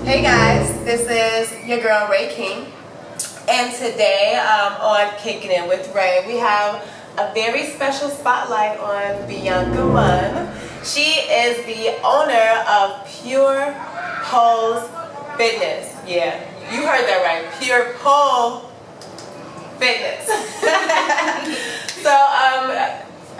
Hey guys, this is your girl Ray King, and today on Kicking It with Ray, we have a very special spotlight on Bianca Munn. She is the owner of Pure Pose Fitness. Yeah, you heard that right, Pure Pole Fitness. So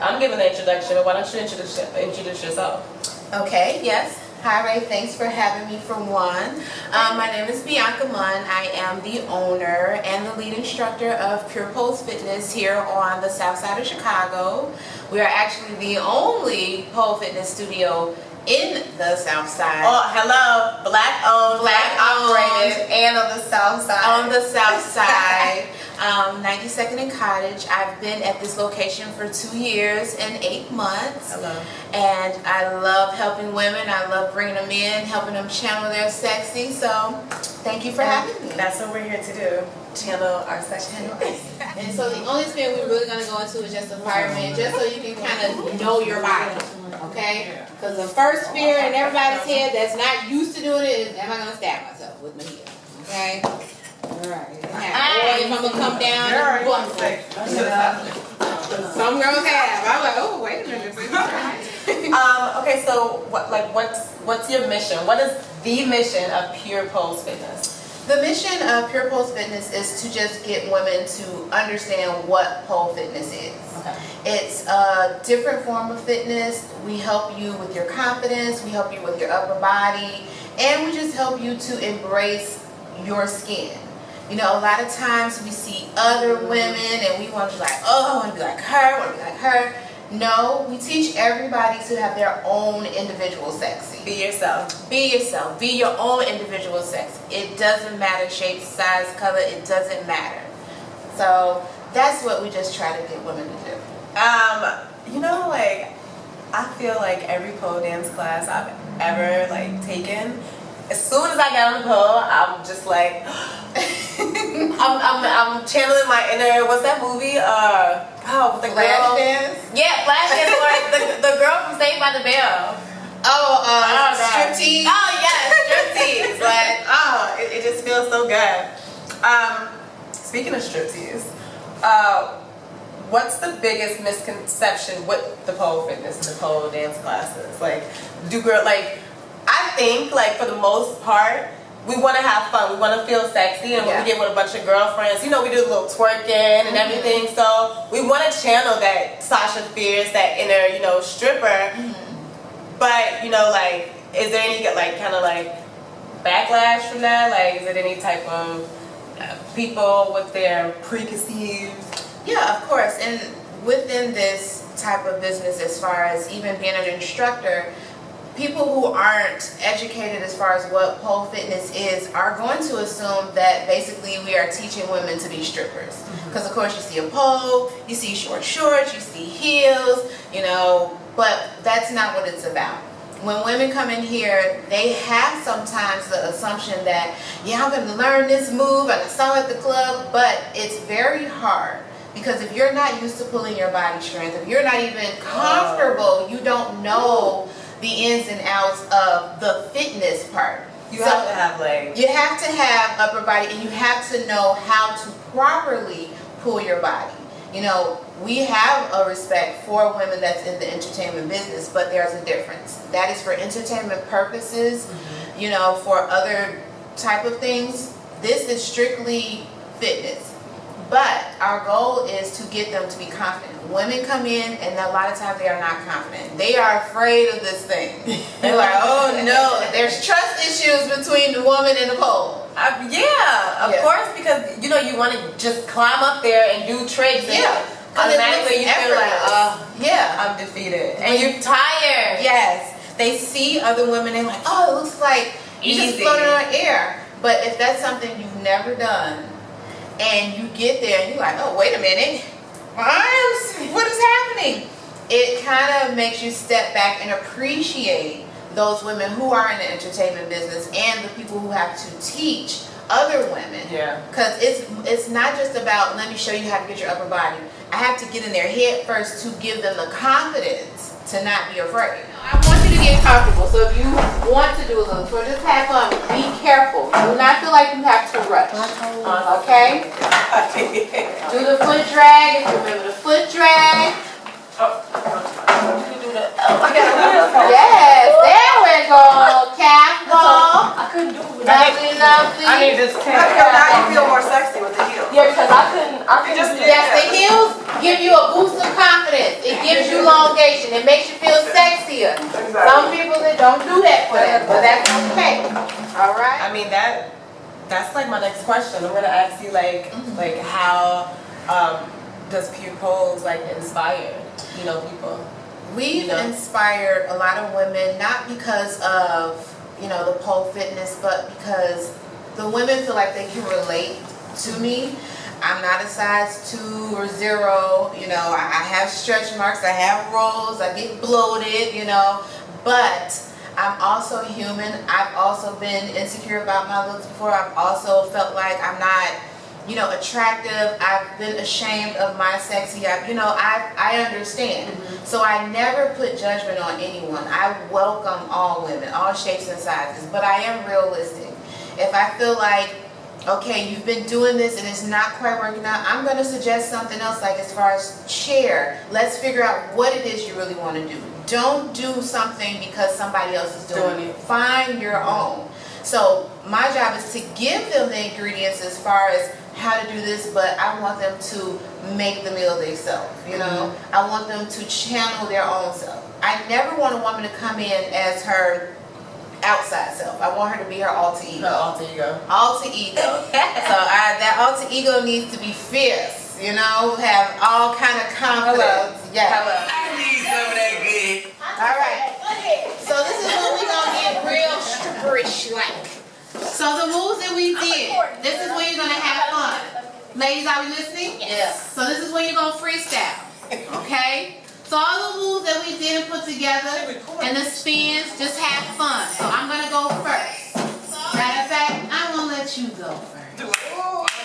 I'm giving the introduction, but why don't you introduce yourself? Okay, yes. Hi Ray, thanks for having me for one. My name is Bianca Munn. I am the owner and the lead instructor of Pure Pose Fitness here on the south side of Chicago. We are actually the only pole fitness studio in the south side. Oh, hello, black owned, black operated, and on the south side. On the south side. 92nd and Cottage. I've been at this location for 2 years and 8 months. Hello. And I love helping women. I love bringing them in, helping them channel their sexy. So thank you for having me. That's what we're here to do. Channel our sexy. And so the only spin we're really going to go into is just the fireman, just so you can kind of know your body. Okay? Because the first fear in everybody's head that's not used to doing it is, am I going to stab myself with my heel? Okay? Alright. Or if I'm going to come down and bust it. Some girls have. I'm like, oh, wait a minute. Okay, so what's your mission? What is the mission of Pure Pose Fitness? The mission of Pure Pole Fitness is to just get women to understand what pole fitness is. Okay. It's a different form of fitness. We help you with your confidence, we help you with your upper body, and we just help you to embrace your skin. You know, a lot of times we see other women and we want to be like, oh, I want to be like her, I want to be like her. No, we teach everybody to have their own individual sexy. Be yourself. Be yourself. Be your own individual sex. It doesn't matter shape, size, color. It doesn't matter. So that's what we just try to get women to do. You know, like, I feel like every pole dance class I've ever taken, as soon as I get on the pole, I'm just like, I'm channeling my inner. What's that movie? The Flash girl. dance? Yeah, Flash dance. Or the girl from Saved by the Bell. Striptease. Oh yes, striptease. It just feels so good. Speaking of striptease, what's the biggest misconception with the pole fitness and the pole dance classes? I think for the most part, we want to have fun. We want to feel sexy, and when we get with a bunch of girlfriends, we do a little twerking and everything. So we want to channel that Sasha Fierce, that inner, stripper. But is there any backlash from that? Is it any type of people with their preconceived? Yeah, of course. And within this type of business, as far as even being an instructor, people who aren't educated as far as what pole fitness is are going to assume that basically we are teaching women to be strippers. Because of course you see a pole, you see short shorts, you see heels, but that's not what it's about. When women come in here, they have sometimes the assumption that, yeah, I'm going to learn this move, and I saw it at the club, but it's very hard. Because if you're not used to pulling your body strength, if you're not even comfortable, you don't know the ins and outs of the fitness part. You have to have legs. You have to have upper body, and you have to know how to properly pull your body. We have a respect for women that's in the entertainment business, but there's a difference. That is for entertainment purposes. For other type of things, this is strictly fitness. But our goal is to get them to be confident. Women come in, and a lot of times they are not confident. They are afraid of this thing. They're like, oh no, there's trust issues between the woman and the pole. Of course, because you want to just climb up there and do tricks. Automatically you feel like, I'm defeated. And you're tired. Yes. They see other women and like, oh, it looks like you just floating on air. But if that's something you've never done, and you get there and you're like, oh, wait a minute, my arms, what is happening? It kind of makes you step back and appreciate those women who are in the entertainment business and the people who have to teach other women. Yeah. Because it's not just about, let me show you how to get your upper body. I have to get in their head first to give them the confidence to not be afraid. I want you to get comfortable. So if you want to do a little tour, just have fun. Be careful. Do not feel like you have to rush. Okay? Do the foot drag. Remember the foot drag. You can do the. Yes, there we go. Calf ball. I couldn't do it. Lovely. I need this Okay, now you feel more sexy with the heels. Yeah, because I couldn't Just- do that. Yes, the heels give you a boost of confidence. It gives you elongation. It makes you feel sexier. Some people that don't do that for them, but that's okay. All right. I mean that's like my next question. I'm gonna ask you like how does pure pose like inspire people? We've You know? inspired a lot of women, not because of, the pole fitness, but because the women feel like they can relate to me. I'm not a size 2 or 0, I have stretch marks, I have rolls, I get bloated, but I'm also human. I've also been insecure about my looks before. I've also felt like I'm not attractive. I've been ashamed of my sexy. I understand. So I never put judgment on anyone. I welcome all women, all shapes and sizes, but I am realistic. If I feel like, okay, you've been doing this and it's not quite working out, I'm going to suggest something else, like as far as chair. Let's figure out what it is you really want to do. Don't do something because somebody else is doing it. Find your own. So my job is to give them the ingredients as far as how to do this, but I want them to make the meal themselves, I want them to channel their own self. I never want a woman to come in as her outside self. I want her to be her alter ego. Her alter ego. Alter ego. So that alter ego needs to be fierce, have all kind of confidence. Yeah. I need some of that good. All right. So this is when we're going to get real stripperish like. So the moves that we did, this is when you're going to have fun. Ladies, are we listening? Yes. So this is when you're going to freestyle. Okay? So all the moves that we did and put together and the spins, just have fun. So I'm going to go first. Matter of fact, I'm going to let you go first.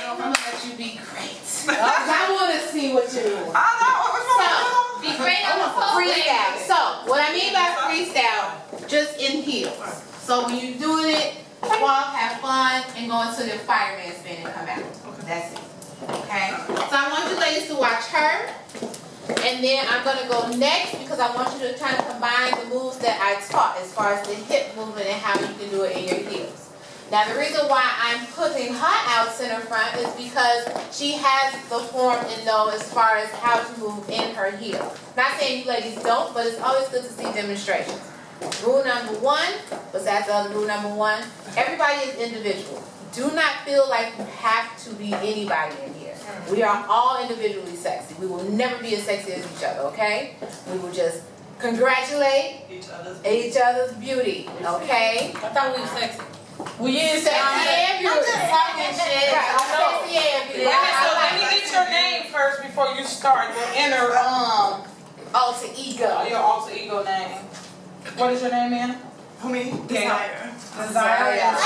I'm going to let you be great. I want to see what you're doing. So, Be great on the pole. freestyle. So, what I mean by freestyle, just in heels. So when you're doing it, walk, have fun, and go into the fireman spin and come out. That's it. Okay? So I want you ladies to watch her. And then I'm going to go next because I want you to kind of combine the moves that I taught as far as the hip movement and how you can do it in your heels. Now the reason why I'm putting her out center front is because she has the form and know as far as how to move in her heel. Not saying you ladies don't, but it's always good to see demonstrations. Rule number 1, besides the other rule number 1, everybody is individual. Do not feel like you have to be anybody in here. We are all individually sexy. We will never be as sexy as each other, okay? We will just congratulate each other's beauty, okay? I thought we were sexy. We is sexy and beauty. I'm just talking shit. Right, I'm sexy and beauty. So let me get your name first before you start your inner alter ego. your alter ego name. What is your name, man? Who me? Desire. Desire.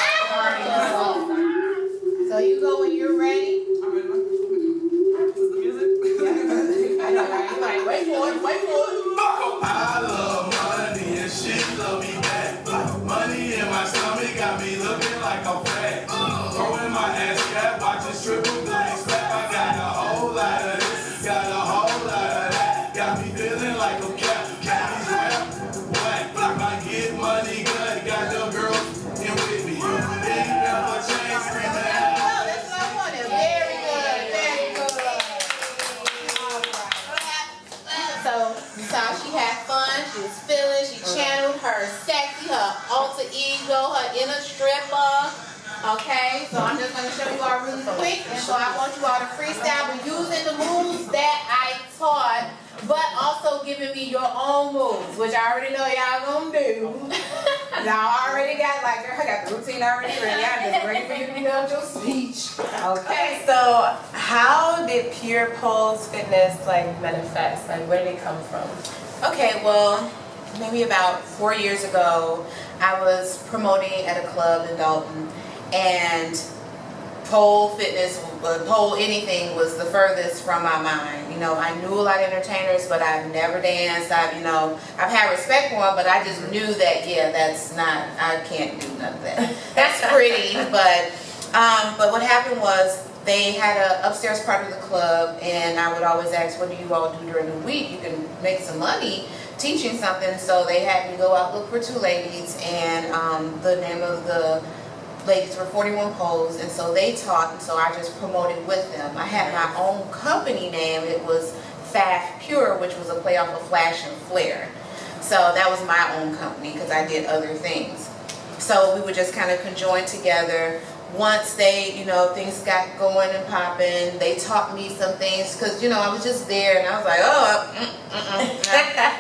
So you go when you're ready. I know, right? You like, wait for it, wait for it. I love money and shit love me back. Money in my stomach got me looking like a fat. Throwing my ass cap, watching triple goody slap. I got a whole lot of this, got a whole lot of that. Got me feeling like a cat. Cat rap, whack. If I get money good, got the girls in with me. They never change, screaming out. That's what I wanted. Very good, very good. So you saw she had fun, she was feeling, she channeled her sexy, her alter ego, her inner stripper. Okay, so I'm just going to show you all really quick, and so I want you all to freestyle, but using the moves that I taught, but also giving me your own moves, which I already know y'all gonna do. Y'all already got, like, I got the routine already ready. I'm just ready for you to be done with your speech. Okay, so how did Pure Pose Fitness manifest? Where did it come from? Okay, well, maybe about 4 years ago, I was promoting at a club in Dalton, and pole fitness, pole anything was the furthest from my mind. You know, I knew a lot of entertainers, but I've never danced. I've had respect for them, but I just knew that, yeah, that's not, I can't do none of that. That's pretty, but what happened was they had a upstairs part of the club, and I would always ask, what do you all do during the week? You can make some money teaching something. So they had me go out look for two ladies, and the name of the ladies were 41 Poles, and so they taught, and so I just promoted with them. I had my own company name. It was Faf Pure, which was a play off of Flash and Flare. So that was my own company because I did other things. So we would just kind of conjoin together. Once they, things got going and popping, they taught me some things because, I was just there and I was like,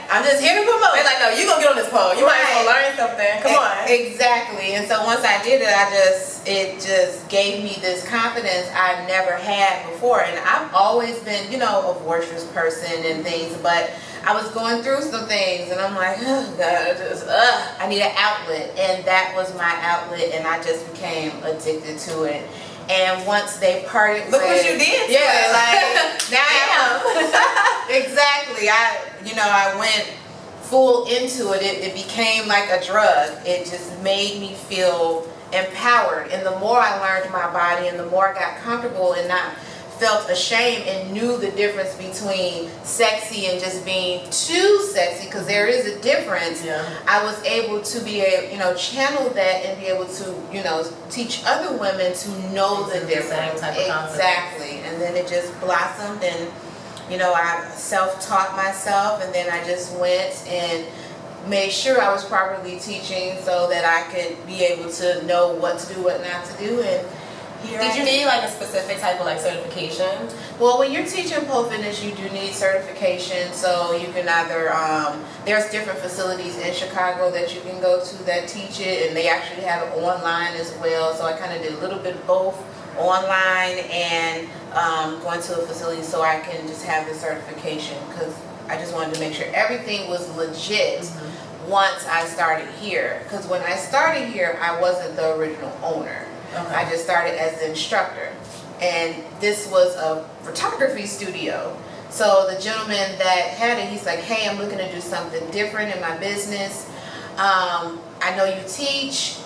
I'm just here to promote. They're like, no, you're going to get on this pole. You might as well learn something. Come on. Exactly. And so once I did it, it just gave me this confidence I never had before. And I've always been, a boisterous person and things, but I was going through some things and I'm like, oh God, I need an outlet. And that was my outlet, and I just became addicted to it. And once they parted Look what you did to yeah, it. like now I am. Exactly. I went full into it. It became like a drug. It just made me feel empowered. And the more I learned my body and the more I got comfortable and not felt ashamed and knew the difference between sexy and just being too sexy, because there is a difference. Yeah. I was able to be channel that and be able to teach other women to know the difference. Exactly. And then it just blossomed, and I self-taught myself, and then I just went and made sure I was properly teaching so that I could be able to know what to do, what not to do. And did you need like a specific type of certification? Well, when you're teaching pole fitness, you do need certification. So you can either, there's different facilities in Chicago that you can go to that teach it, and they actually have it online as well. So I kind of did a little bit of both, online and going to a facility so I can just have the certification, because I just wanted to make sure everything was legit once I started here. Because when I started here, I wasn't the original owner. Okay. I just started as the instructor, and this was a photography studio. So the gentleman that had it, he's like, hey, I'm looking to do something different in my business. I know you teach.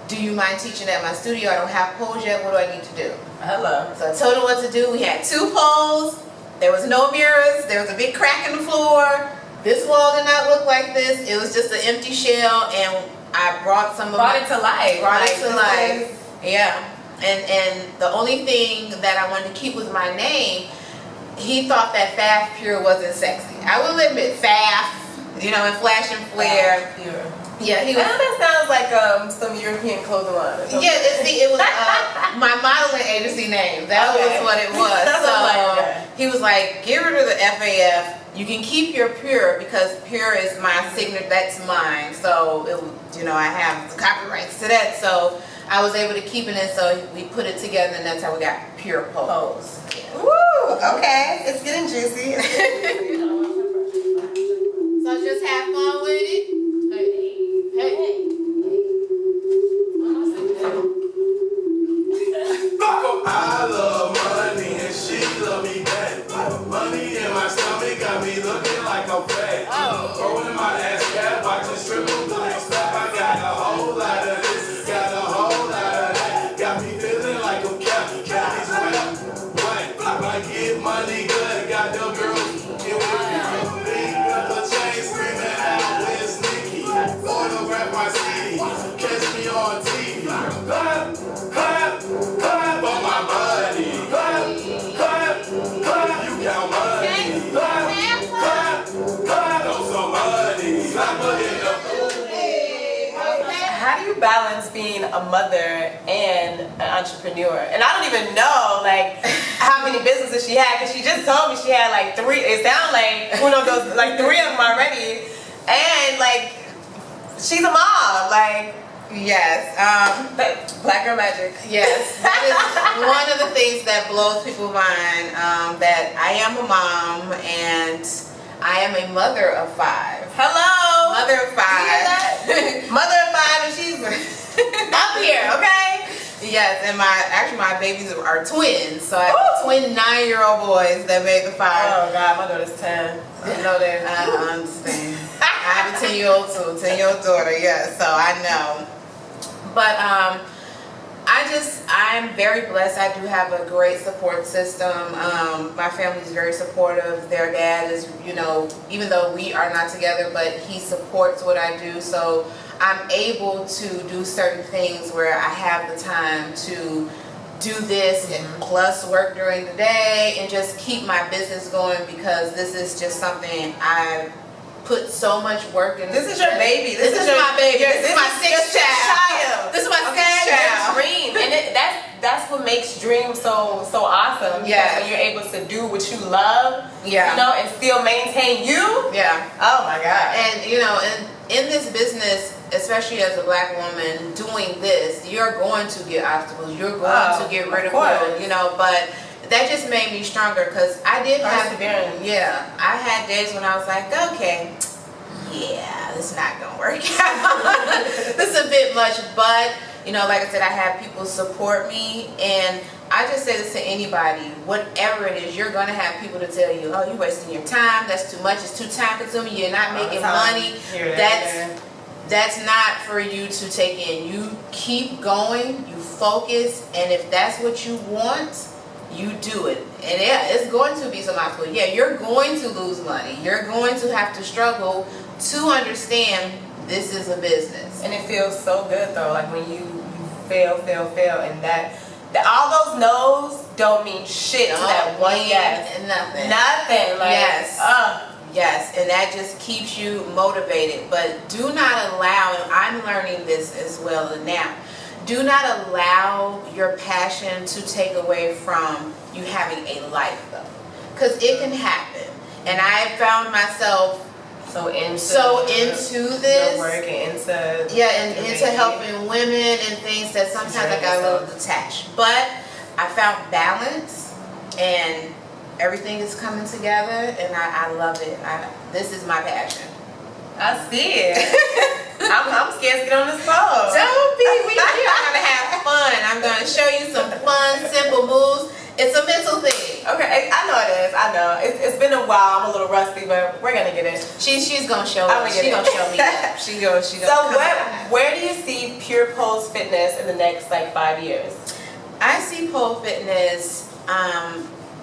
Do you mind teaching at my studio? I don't have poles yet. What do I need to do? Hello. So I told him what to do. We had 2 poles. There was no mirrors. There was a big crack in the floor. This wall did not look like this. It was just an empty shell, and I brought it to life. Brought it to life. Yeah, and the only thing that I wanted to keep was my name. He thought that Faf Pure wasn't sexy. I will admit, Faf, and Flash and Flare. Pure. Yeah, he was. That sounds like some European clothing line. Yeah, it was my modeling agency name. That was what it was. So he was like, get rid of the FAF. You can keep your Pure, because Pure is my signature. That's mine. So I have the copyrights to that. So I was able to keep it in, so we put it together, and that's how we got Pure Poles. Yeah. Woo! Okay, it's getting juicy. So just have fun with it. Hey. I love money and she love me back. Money in my stomach got me looking like I'm fat. Throwing my ass cat, watching triple black slap. I got a whole lot of this, got a whole lot of that. Got me feeling like I'm Cappy's wet. I get money good, got them girls get with me. Big the chain screaming out, where's Nikki? Photograph my CD, catch me on TV. Clap, clap, clap on my money. Clap, clap, clap, you count money. Clap, clap, clap on some money. Clap in the How do you balance being a mother and an entrepreneur? And I don't even know how many businesses she had, because she just told me she had 3. It sounds like uno goes 3 of them already, and she's a mom. Yes. Black girl magic. Yes. That is one of the things that blows people's mind. That I am a mom, and I am a mother of 5. Hello. Mother of 5. Mother of 5, and she's up here. Okay. Yes, and my babies are twins. So I have twin 9-year-old boys that made the 5. Oh God, my daughter's 10. I know that. I understand. I have a 10-year-old too, 10-year-old daughter. Yeah, so I know. But I'm very blessed. I do have a great support system. My family is very supportive. Their dad is, even though we are not together, but he supports what I do. So I'm able to do certain things where I have the time to do this and plus work during the day and just keep my business going, because this is just something I put so much work in. This is your baby. This is my baby. This is my 6th child. This is my 6th child. Dream, and that's what makes dreams so awesome. Yeah, when you're able to do what you love. Yeah, and still maintain you. Yeah. Oh my God. And in this business, especially as a Black woman doing this, you're going to get obstacles. You're going to get ridicule. But that just made me stronger, because I did have, I had days when I was like, okay, this is not gonna work out. This is a bit much, but like I said, I have people support me, and I just say this to anybody, whatever it is, you're gonna have people to tell you, oh, you're wasting your time, that's too much, it's too time consuming, you're not making money. That's not for you to take in. You keep going, you focus, and if that's what you want, you do it. And it's going to be some obstacles. Yeah, you're going to lose money. You're going to have to struggle to understand this is a business. And it feels so good though, like when you fail, and that all those no's don't mean shit to that one yes. Nothing. Like, yes, and that just keeps you motivated. But do not allow, and I'm learning this as well now, do not allow your passion to take away from you having a life, though, because it can happen. And I found myself so into this work and into helping women and things that sometimes I got a little detached. But I found balance, and everything is coming together, and I love it. This is my passion. I see it. I'm scared to get on this phone. Don't be. We are gonna have fun. I'm gonna show you some fun, simple moves. It's a mental thing. Okay, I know it is. I know. It's been a while. I'm a little rusty, but we're gonna get it. She's gonna show me. She's gonna show me. She gonna. So where do you see Pure Pose Fitness in the next 5 years? I see Pole Fitness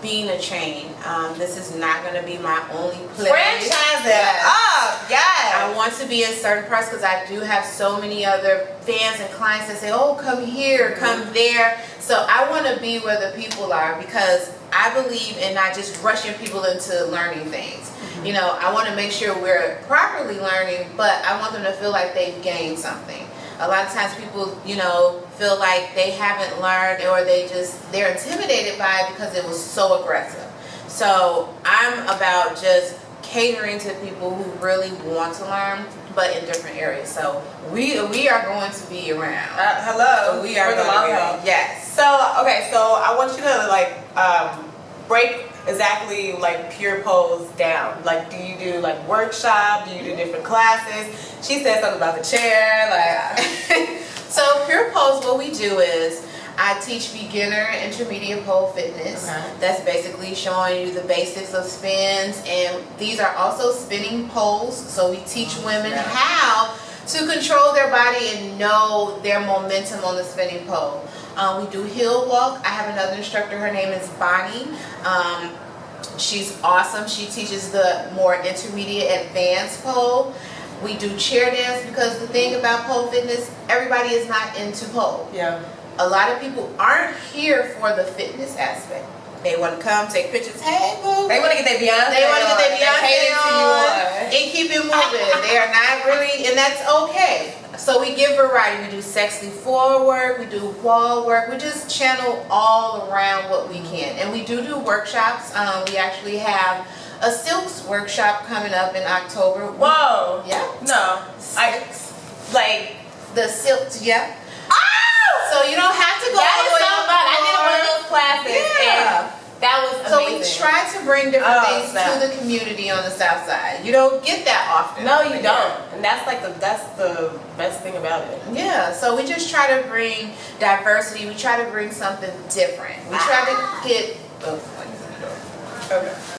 being a chain. This is not going to be my only place. Franchise it up, yes. I want to be in certain parts, because I do have so many other fans and clients that say, oh, come here, come there. So I want to be where the people are, because I believe in not just rushing people into learning things. I want to make sure we're properly learning, but I want them to feel like they've gained something. A lot of times people, feel like they haven't learned, or they're intimidated by it because it was so aggressive. So I'm about just catering to people who really want to learn, but in different areas. So we are going to be around. Hello. We are going to be around. Yes. So I want you to break exactly Pure Pose down. Do you do workshop? Do you do different classes? She said something about the chair. So Pure Pose, what we do is I teach beginner, intermediate pole fitness. Okay. That's basically showing you the basics of spins, and these are also spinning poles. So we teach women how to control their body and know their momentum on the spinning pole. We do hill walk. I have another instructor. Her name is Bonnie. She's awesome. She teaches the more intermediate advanced pole. We do chair dance, because the thing about pole fitness, everybody is not into pole. Yeah. A lot of people aren't here for the fitness aspect. They want to come, take pictures. Hey, boo. They want to get their Beyonce. They want to get their Beyonce on and keep it moving. They are not really, and that's okay. So we give variety. We do sexy floor work. We do wall work. We just channel all around what we can. And we do workshops. We actually have a silks workshop coming up in October. Whoa. Yeah. No. The silks. Yeah. Oh! So you don't have to go all the way I did one of those classes. Yeah. That was So we amazing. try to bring different Oh, things snap. to the community on the South Side. You don't get that often. No, you don't. And that's like that's the best thing about it. Yeah, so we just try to bring diversity. We try to bring something different. We try to get. Oh, Okay.